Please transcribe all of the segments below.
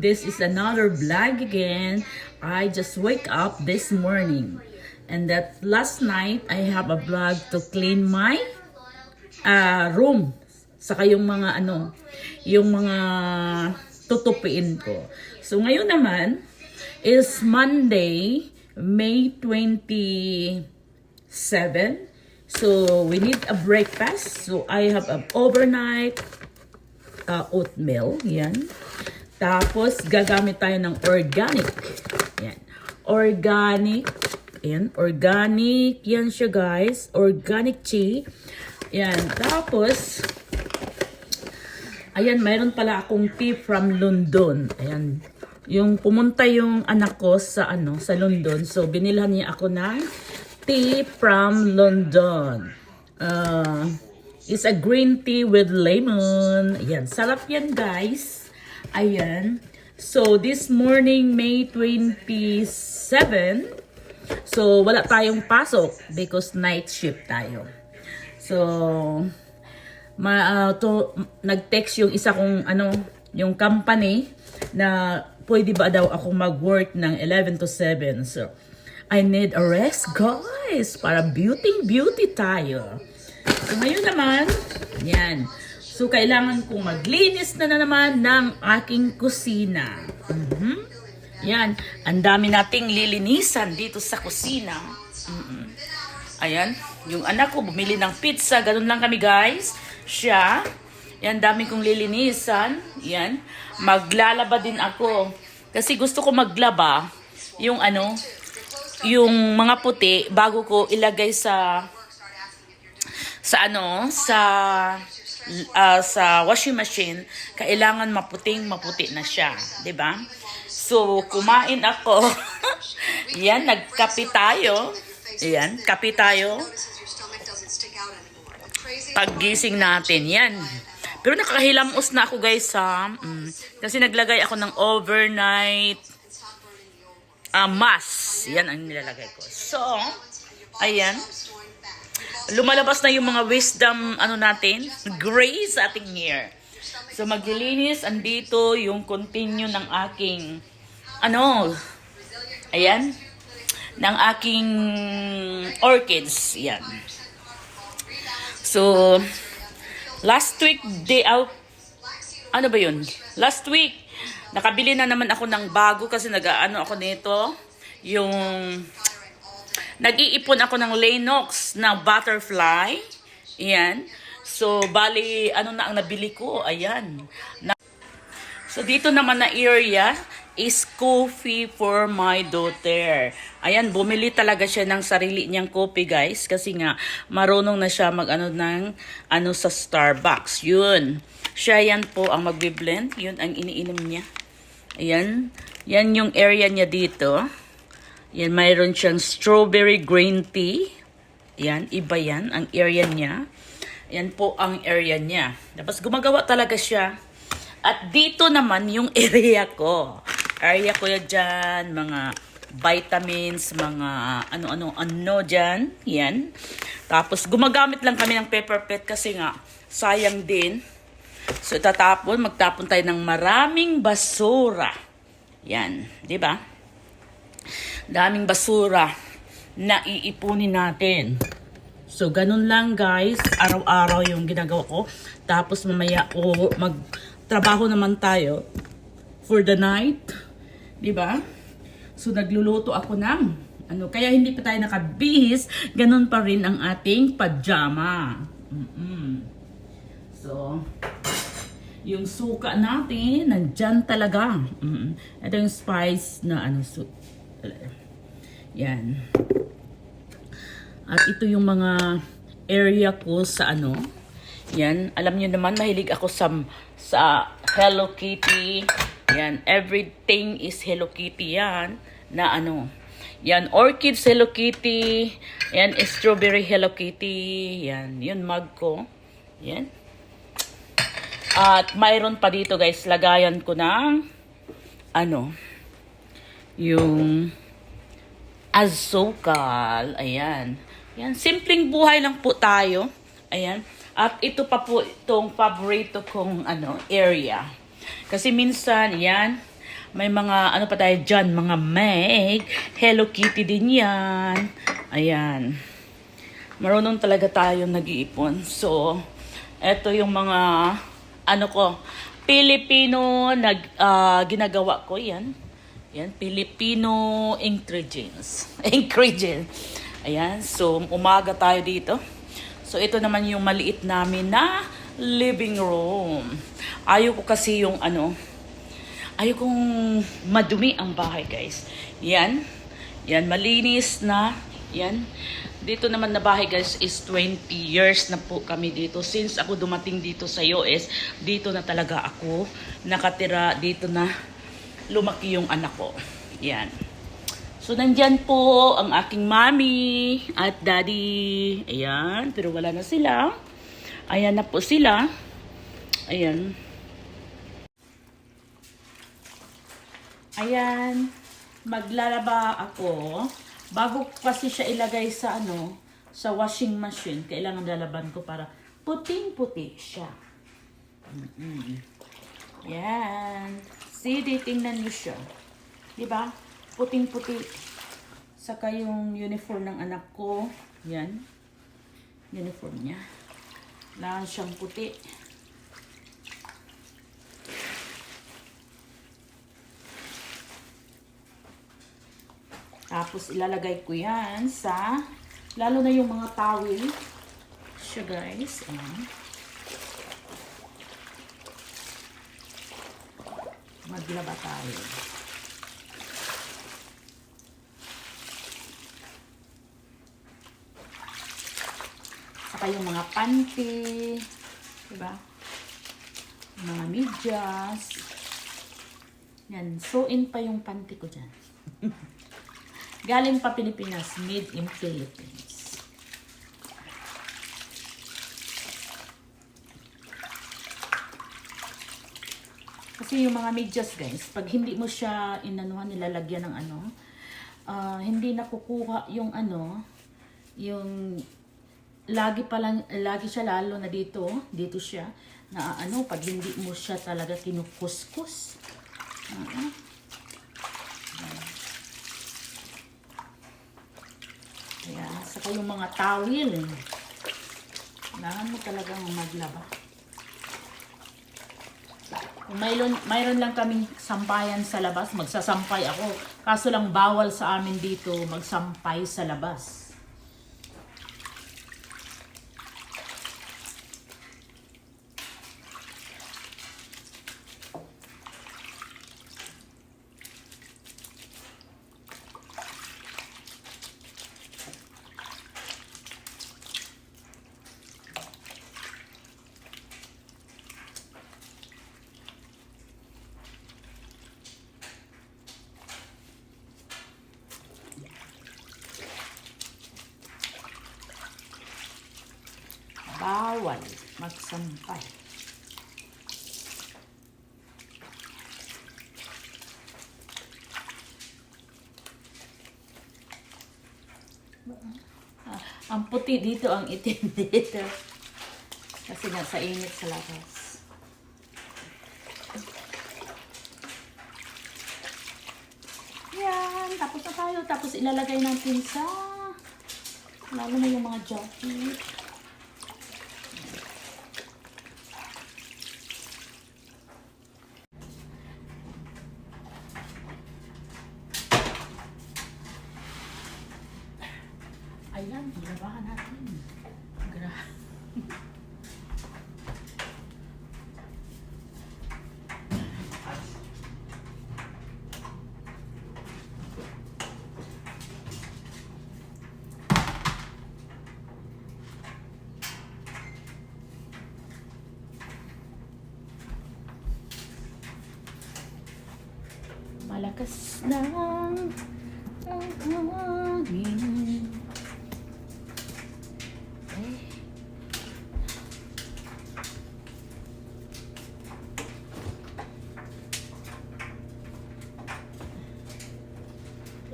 This is another vlog again. I just wake up this morning. And that last night, I have a vlog to clean my room. Saka yung mga yung mga tutupiin ko. So ngayon naman is Monday, May 27. So we need a breakfast. So I have an overnight oatmeal. Yan. Tapos gagamit tayo ng organic. Yan. Organic. Yan. Organic. Yan siya guys. Organic tea. Yan. Tapos ayan, mayroon pala akong tea from London. Ayan. Yung pumunta yung anak ko sa sa London. So binilhan niya ako ng tea from London. It's a green tea with lemon. Ayan, sarap yan guys. Ayan. So this morning, May 27. So wala tayong pasok because night shift tayo. So nag-text yung isa kong yung company na pwede ba daw ako mag-work ng 11 to 7. So I need a rest guys para beauty tayo. So ngayon naman, yan. So kailangan kong maglinis na naman ng aking kusina. Yan, ang dami nating lilinisan dito sa kusina. Ayan, yung anak ko bumili ng pizza, ganun lang kami guys. Siya, yan, dami kong lilinisan. Yan, maglalaba din ako. Kasi gusto ko maglaba yung yung mga puti bago ko ilagay sa washing machine. Kailangan maputi na siya, 'di ba? So kumain ako. Yan, nagkape tayo. Yan, kape tayo. Paggising natin, yan. Pero nakahilamos na ako guys kasi naglagay ako ng overnight mask. Yan ang nilalagay ko. So, ayan. Lumalabas na yung mga wisdom natin, grace sa ating hair. So maglilinis, andito yung continue ng aking ayan, ng aking orchids. Yan. So last week last week nakabili na naman ako ng bago kasi ako nito, yung nag-iipon ako ng Lenox na butterfly. Ayan. So, bali, na ang nabili ko? Ayan. So, dito naman na area is coffee for my daughter. Ayan, bumili talaga siya ng sarili niyang coffee, guys. Kasi nga, marunong na siya sa Starbucks. Yun. Siya yan po ang magbi-blend. Yun ang iniinom niya. Ayan. Yan yung area niya dito. Yan, mayroon siyang strawberry green tea. Yan, iba yan, ang area niya. Yan po ang area niya. Tapos gumagawa talaga siya. At dito naman yung area ko. Area ko yan dyan, mga vitamins, mga ano dyan. Yan. Tapos gumagamit lang kami ng paper plate kasi nga, sayang din. So magtapon tayo ng maraming basura. Yan, di ba? Daming basura na iipunin natin. So, ganun lang guys. Araw-araw yung ginagawa ko. Tapos mamaya magtrabaho naman tayo for the night. Diba? So, nagluluto ako ng kaya hindi pa tayo nakabihis. Ganun pa rin ang ating pajama. So, yung suka natin, nandyan talaga. Ito yung spice na yan. At ito yung mga area ko sa yan. Alam niyo naman, mahilig ako sa Hello Kitty. Yan. Everything is Hello Kitty yan. Na yan. Orchids Hello Kitty. Yan. Strawberry Hello Kitty. Yan. Yun mug ko. Yan. At mayroon pa dito guys. Lagayan ko ng yung azokal. Ayan. Yan, simpleng buhay lang po tayo. Ayan. At ito pa po itong paborito kong area. Kasi minsan, yan, May mga, ano pa tayo dyan, mga Meg. Hello Kitty din yan. Ayan. Marunong talaga tayo nag-iipon. So, eto yung mga, ano ko, Filipino ginagawa ko. Yan. Yan, Filipino ingredients. Ingredients. Ayan, so umaga tayo dito. So, ito naman yung maliit namin na living room. Ayaw ko kasi yung ayaw kong madumi ang bahay, guys. Yan. Yan, malinis na. Yan. Dito naman na bahay, guys, is 20 years na po kami dito. Since ako dumating dito sa US, dito na talaga ako nakatira. Dito na lumaki yung anak ko. Yan. So, nandyan po ang aking mommy at daddy. Ayan, pero wala na sila. Ayan na po sila. Ayan. Ayan, maglalaba ako. Bago kasi siya ilagay sa sa washing machine, kailangan lalaban ko para puting-puti siya. Yan. See, tingnan niyo siya. Diba? Puting-puti. Saka yung uniform ng anak ko. Yan. Uniform niya. Lahat siyang puti. Tapos ilalagay ko yan sa, lalo na yung mga towel. Siya, guys. Ayan. Maglaba tayo. Saka yung mga panty. Diba? Mga medyas. Yan. Sew-in pa yung panty ko dyan. Galing pa Pilipinas, made in Philippines. Kasi yung mga medyas, guys, pag hindi mo siya nilalagyan ng hindi nakukuha yung yung lagi siya lalo na dito siya na pag hindi mo siya talaga kinukuskus. Ayan, saka yung mga towel. Kailangan mo talagang maglaba. Kung mayroon lang kaming sampayan sa labas, magsasampay ako. Kaso lang bawal sa amin dito magsampay sa labas. Bawal magsampay. Ang puti dito, ang itim dito. Kasi nasa init sa labas. Yan. Tapos na tayo. Tapos ilalagay natin sa lalo na yung mga jacket. Ayan, labahan natin. Malakas na ang hangin.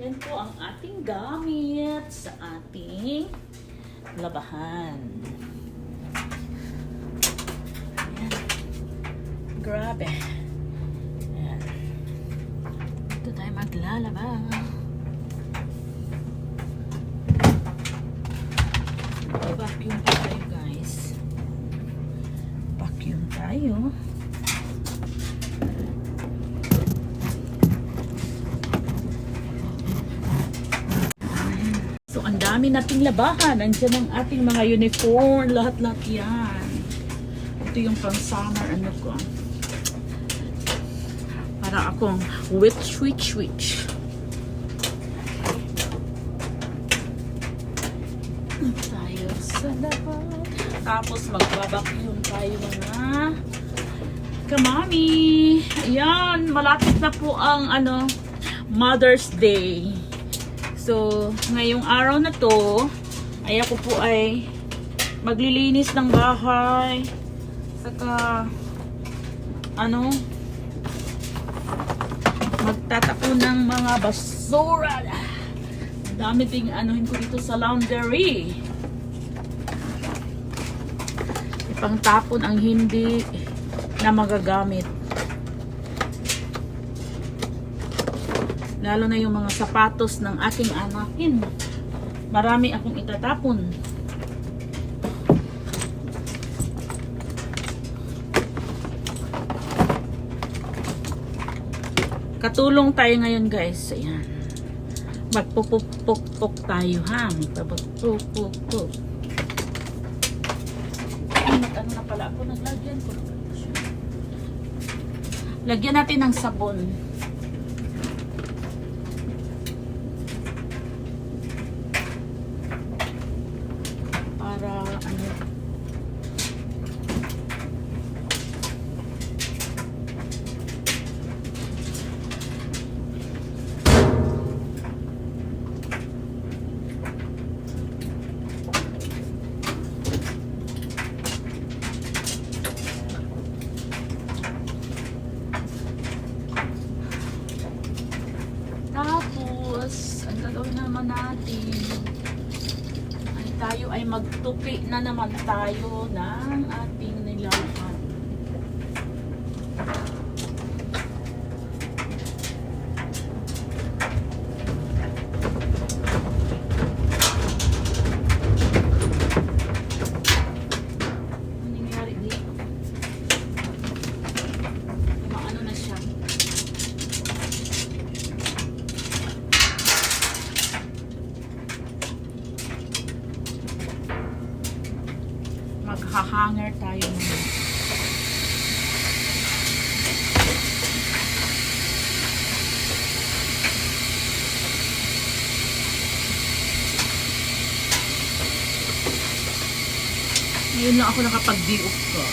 Yan po ang ating gamit sa ating labahan. Ayan. Grabe. Ayan. maglalaba. Vacuum pa tayo, guys. Vacuum tayo. So, ang dami nating labahan. Nandiyan ang ating mga uniform. Lahat-lahat yan. Ito yung pang summer, ano ko. Para akong witch. Tayo sa labas. Tapos magbabacuum tayo mga kamami. Ayan, malapit na po ang Mother's Day. So, ngayong araw na to, ay ako po ay maglilinis ng bahay. Saka, magtatapon ng mga basura. Ang dami ting anuhin ko dito sa laundry. Ipangtapon ang hindi na magagamit. Lalo na yung mga sapatos ng aking anakin. Marami akong itatapon. Katulong tayo ngayon, guys. Ayan. Magpupuk-puk-puk tayo, ha? Magpupuk-puk-puk. Ano na pala ako? Naglagyan ko. Lagyan natin ng sabon. Para tapos, ang gagawin naman natin ay tayo ay magtupi na naman tayo ng ating nilaban. Ano nangyari dito? Maano na siya. Maghahanger tayo naman. Ngayon lang ako nakapag-diop ko.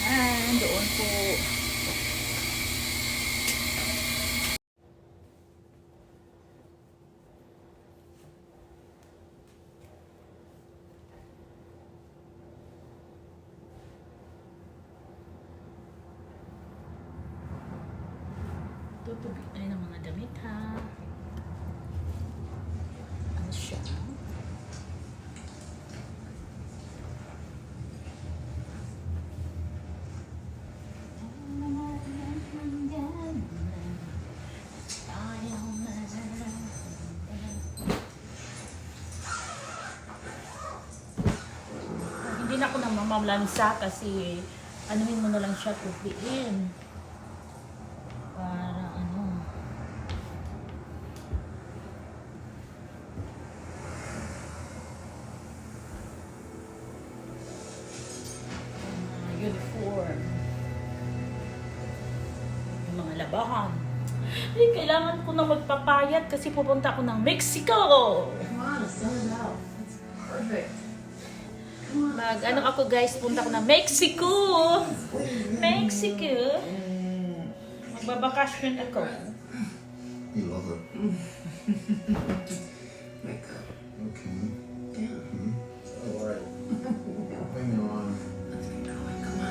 Ayan, doon po. Tutubig tayo ng mga damit, ha? Ano siya? Hindi na ako namamamlansa kasi anuhin mo na lang siya, tupiin. Para uniform. Yung mga labahan. Ay, kailangan ko na magpapayat kasi pupunta ako ng Mexico. Come on, sell it out. It's perfect. Ano ako, guys, punta ako ng Mexico. Mexico. Magbabakasyon ako. You love it. Makeup. Okay. Yeah. Alright. Hang on. Let's get going. Come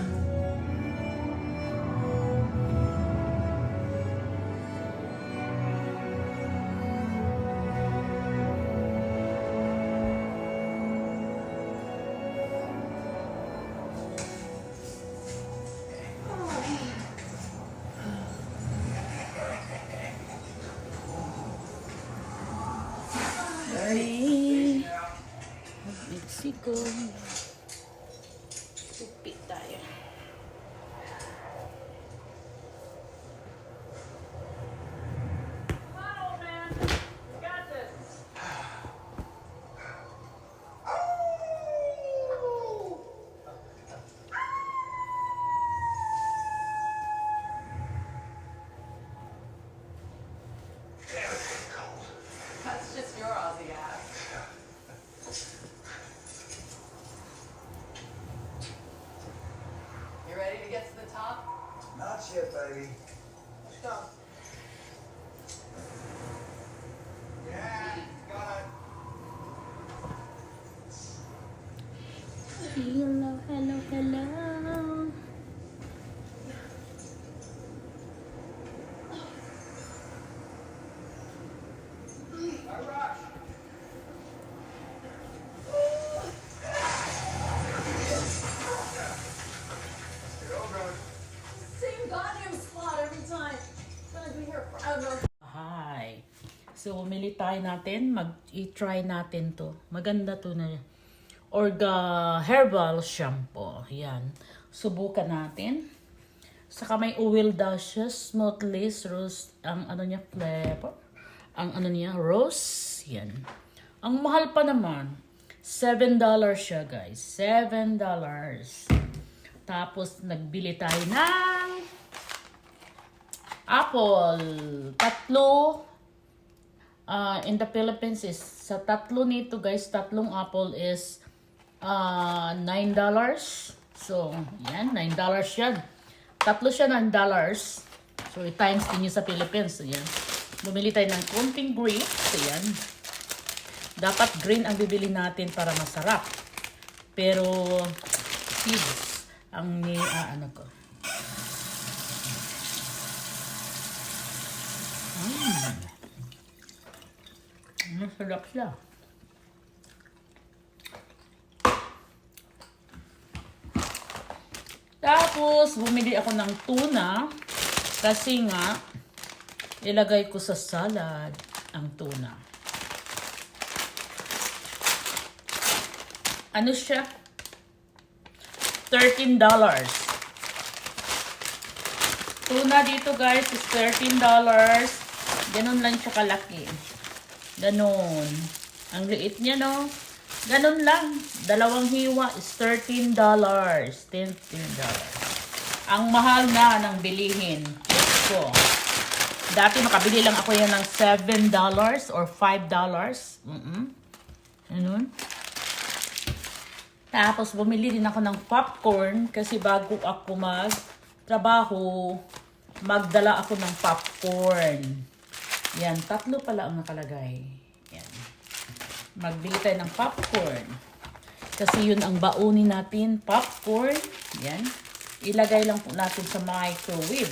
on. kami. Mexico. Tupik tayo. That's just your Aussie ass. You ready to get to the top? Not yet, baby. Go. Yeah, got it. Hello, hello, hello. No rush. You're all good. Same goddamn spot every time. It's gonna be here forever. Hi. So, bumili tayo natin. I-try natin to. Maganda to na. Orga Herbal Shampoo. Yan. Subukan natin. Saka may oil daw siya. Smoothness, rose. Ang ano niya, flavor. Ang ano niya, rose. Yan. Ang mahal pa naman. $7 siya, guys. $7. Tapos, nagbili tayo ng apple. Tatlo. In the Philippines is sa tatlo nito guys, tatlong apple is $9. So, yan, $9 yan. Tatlo siya $9. So, i-times din yun sa Philippines. So, yan. Bumili tayo ng konting grapes. So, yan. Dapat green ang bibili natin para masarap. Pero, seeds ang ano ko. Masarap siya. Tapos, bumili ako ng tuna. Kasi nga, ilagay ko sa salad ang tuna. Ano siya? $13. Tuna dito guys is $13. Ganun lang siya kalaki. Ganun. Ang liit niya, no? Ganun lang. Dalawang hiwa is $13. $13. Ang mahal na ng bilihin. So, dati makabili lang ako yan ng $7 or $5. Ganun. Tapos, bumili din ako ng popcorn kasi bago ako magtrabaho, magdala ako ng popcorn. Yan, 3 pala ang nakalagay. Yan. Magbili tayo ng popcorn. Kasi yun ang baunin natin, popcorn. Yan. Ilagay lang po natin sa microwave.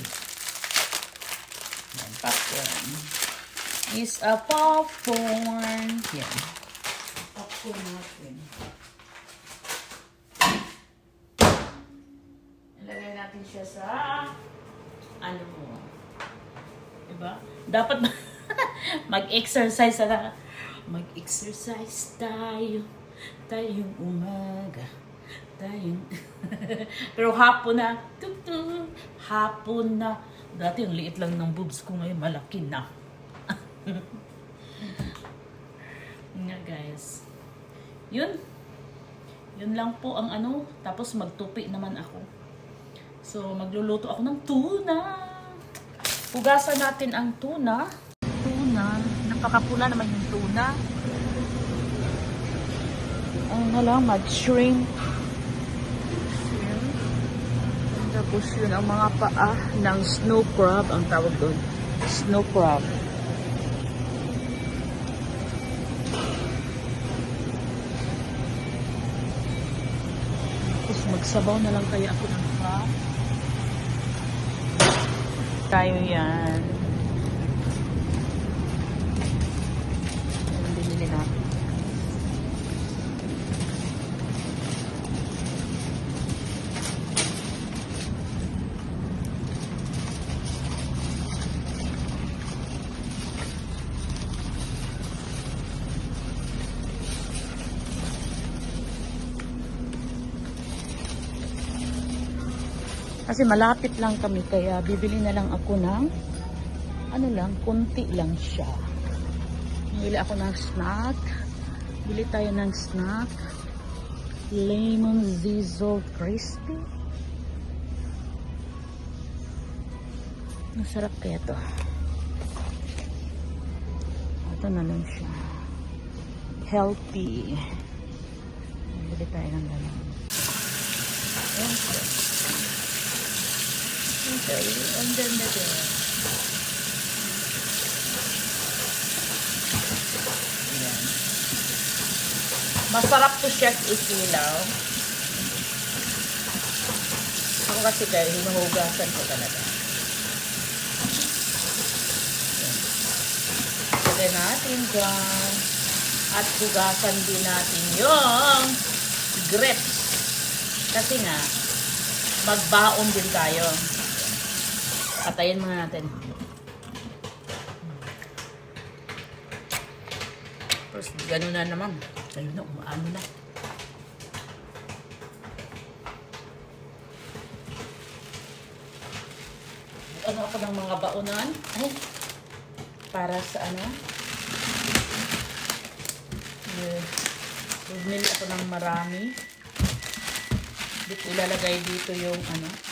Yan, popcorn. Is a popcorn. Yan. Popcorn natin. Ilagay natin siya sa ano mo. Diba? Dapat mag-exercise na. Mag-exercise tayo. Tayong umaga. Tayong... Pero hapon na. Hapon na. Dati yung liit lang ng boobs ko ngayon. Malaki na. Nga guys. Yun. Yun lang po ang ano. Tapos magtupi naman ako. So magluluto ako ng tuna. Hugasan natin ang tuna. Napakapula naman yung tuna. Mag-shrimp. Tapos yun ang mga paa ng snow crab. Ang tawag doon. Snow crab. Tapos magsabaw na lang kaya ako ng crab. Tayo yan. Binili natin. Kasi malapit lang kami, kaya bibili na lang ako ng, ano lang, kunti lang siya. Bili ako ng snack. Bili tayo ng snack. Lemon Zizzle Crispy. Masarap kaya to. Ito na lang siya. Healthy. Bili tayo ng gano'n. Okay, and then na din. Ayan. Masarap to siya isilaw. Ako kasi dahil hinuhugasan ko talaga. Lagyan natin dyan. At hugasan din natin yung grapes. Kasi nga, magbaon din tayo. Patayin muna natin. Tapos, gano'n na naman. Ayun na, umaano na. Ano ako ng mga baonan? Ay, para sa ano? Bumili ako ng marami. Dito ilalagay dito yung ano.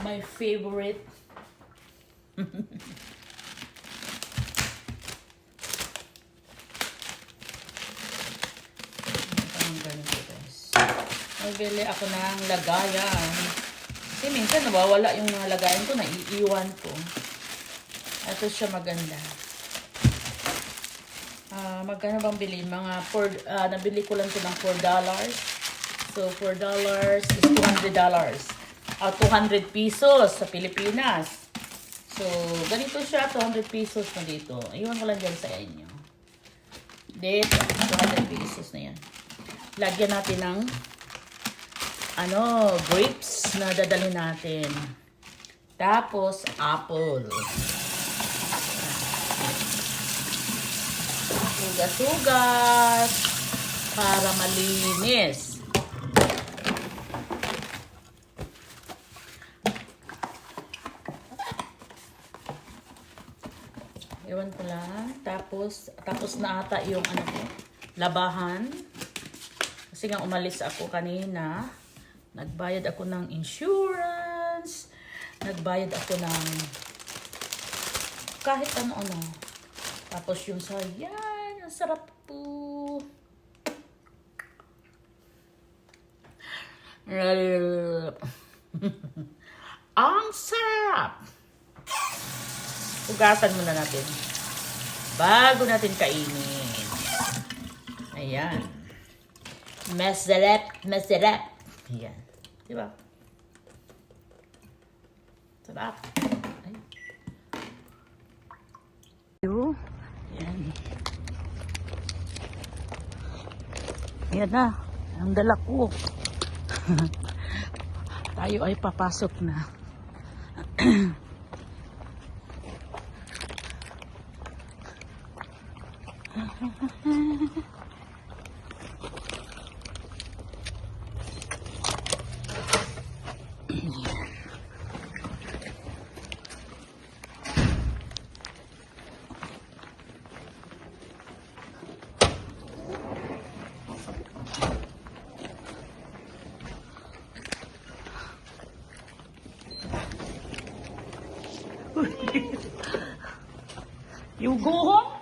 My favorite. Ganito guys. Magbili ako ng lagayan. Kasi minsan nawawala yung mga lagayan ko, naiiwan ko. Ito siya maganda. Magkano bang bilhin? Mga nabili ko lang ito ng $4. So, $4 is $200. 200 pesos sa Pilipinas. So, ganito siya, 200 pesos na dito. Iwan ko lang dyan sa inyo. Dito, 200 pesos na yan. Lagyan natin ng grapes na dadalhin natin. Tapos, apple. Hugas-hugas para malinis. Ewan ko lang. Tapos na ata yung labahan. Kasi nga umalis ako kanina. Nagbayad ako ng insurance. Nagbayad ako ng kahit ano-ano. Tapos yung sayan, ang sarap po. Ang sarap! Hugasan muna natin. Bago natin kainin. Ayan. Masarap, masarap. Ayan. Diba? Sarap. Ay. Ayan. Ayan na. Ang dala ko. Tayo ay papasok na. You go home?